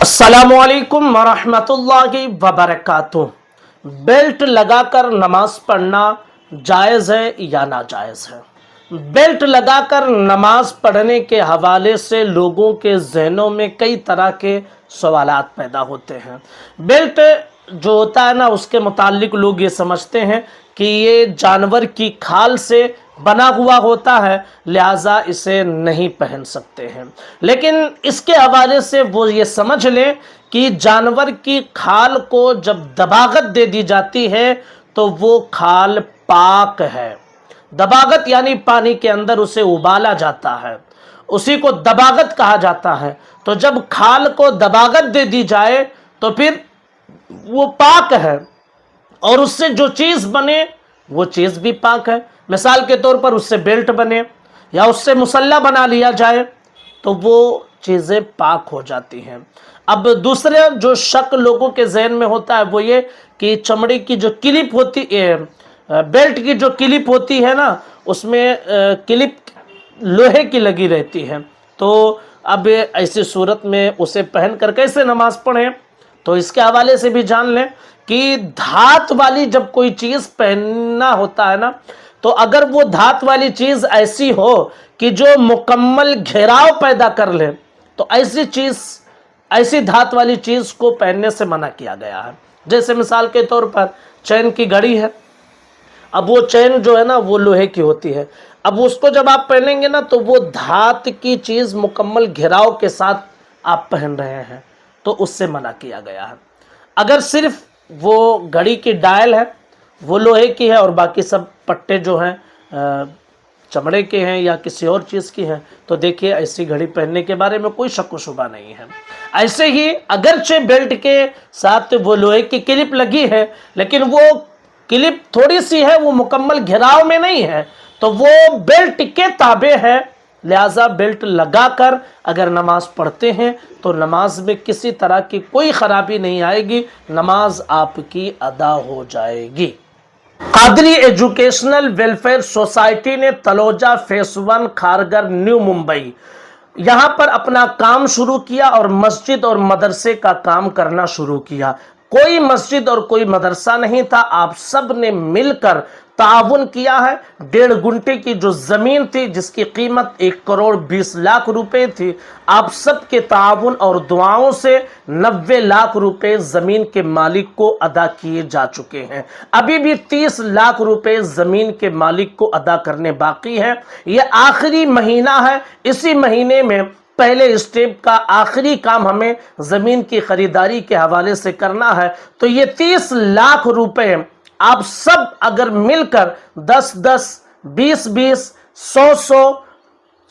अस्सलामुअलैकुम वरहमतुल्लाहि वबरकातुह। बेल्ट लगाकर नमाज पढ़ना जायज़ है या नाजायज़ है? बेल्ट लगाकर नमाज पढ़ने के हवाले से लोगों के जहनों में कई तरह के सवालात पैदा होते हैं। बेल्ट जो होता है ना, उसके मुताल्लिक लोग ये समझते हैं कि ये जानवर की खाल से बना हुआ होता है, लिहाजा इसे नहीं पहन सकते हैं। लेकिन इसके हवाले से वो ये समझ लें कि जानवर की खाल को जब दबागत दे दी जाती है तो वो खाल पाक है। दबागत यानी पानी के अंदर उसे उबाला जाता है, उसी को दबागत कहा जाता है। तो जब खाल को दबागत दे दी जाए तो फिर वो पाक है, और उससे जो चीज़ बने वो चीज़ भी पाक है। मिसाल के तौर पर उससे बेल्ट बने या उससे मुसल्ला बना लिया जाए तो वो चीज़ें पाक हो जाती हैं। अब दूसरे जो शक लोगों के जहन में होता है वो ये कि चमड़े की जो क्लिप होती है, बेल्ट की जो क्लिप होती है ना, उसमें क्लिप लोहे की लगी रहती है। तो अब ऐसी सूरत में उसे पहनकर कैसे नमाज पढ़ें? तो इसके हवाले से भी जान लें कि धात वाली जब कोई चीज़ पहनना होता है ना, तो अगर वो धात वाली चीज़ ऐसी हो कि जो मुकम्मल घेराव पैदा कर ले, तो ऐसी धात वाली चीज़ को पहनने से मना किया गया है। जैसे मिसाल के तौर पर चैन की घड़ी है। अब वो चैन जो है ना वो लोहे की होती है। अब उसको जब आप पहनेंगे ना तो वो धात की चीज़ मुकम्मल घेराव के साथ आप पहन रहे हैं, तो उससे मना किया गया है। अगर सिर्फ वो घड़ी की डायल है वो लोहे की है और बाकी सब पट्टे जो हैं चमड़े के हैं या किसी और चीज़ की हैं, तो देखिए ऐसी घड़ी पहनने के बारे में कोई शक व शुबा नहीं है। ऐसे ही अगरचे बेल्ट के साथ वो लोहे की क्लिप लगी है, लेकिन वो क्लिप थोड़ी सी है, वो मुकम्मल घेराव में नहीं है, तो वो बेल्ट के ताबे है। लिहाजा बेल्ट लगाकर अगर नमाज पढ़ते हैं तो नमाज में किसी तरह की कोई ख़राबी नहीं आएगी, नमाज आपकी अदा हो जाएगी। कादरी एजुकेशनल वेलफेयर सोसाइटी ने तलोजा फेस 1 खारगर न्यू मुंबई यहाँ पर अपना काम शुरू किया और मस्जिद और मदरसे का काम करना शुरू किया। कोई मस्जिद और कोई मदरसा नहीं था, आप सब ने मिलकर ताउन किया है। 1.5 गुंठे की जो ज़मीन थी जिसकी कीमत 1,20,00,000 रुपए थी, आप सब के ताउन और दुआओं से 90 लाख रुपए ज़मीन के मालिक को अदा किए जा चुके हैं। अभी भी 30 लाख रुपए ज़मीन के मालिक को अदा करने बाकी है। ये आखिरी महीना है, इसी महीने में पहले स्टेप का आखिरी काम हमें ज़मीन की खरीदारी के हवाले से करना है। तो ये 30 लाख रुपए आप सब अगर मिलकर 10-10, 20-20, 100-100,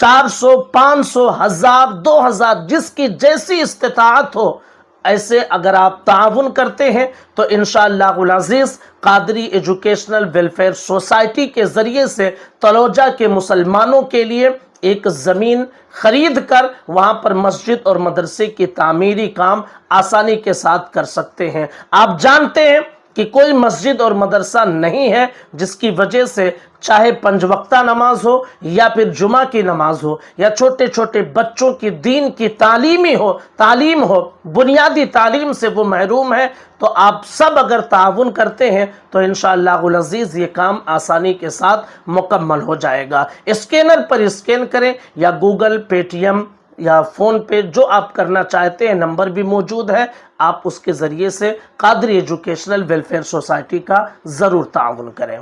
400, 500, 1000, 2000 जिसकी जैसी इस्तिताअत हो, ऐसे अगर आप ताउन करते हैं तो इंशाअल्लाहुल अज़ीज़ कादरी एजुकेशनल वेलफेयर सोसाइटी के ज़रिए से तलोजा के मुसलमानों के लिए एक ज़मीन खरीद कर वहाँ पर मस्जिद और मदरसे की तामीरी काम आसानी के साथ कर सकते हैं। आप जानते हैं कि कोई मस्जिद और मदरसा नहीं है जिसकी वजह से चाहे 5 वक्ता नमाज हो या फिर जुमा की नमाज हो या छोटे छोटे बच्चों की दीन की तालीम हो, बुनियादी तालीम से वो महरूम है। तो आप सब अगर ताउन करते हैं तो इंशाअल्लाहुल अज़ीज़ ये काम आसानी के साथ मुकम्मल हो जाएगा। स्कैनर पर स्कैन करें या गूगल, पेटीएम या फ़ोन पे, जो आप करना चाहते हैं, नंबर भी मौजूद है। आप उसके ज़रिए से कादरी एजुकेशनल वेलफेयर सोसाइटी का ज़रूर ताउन करें।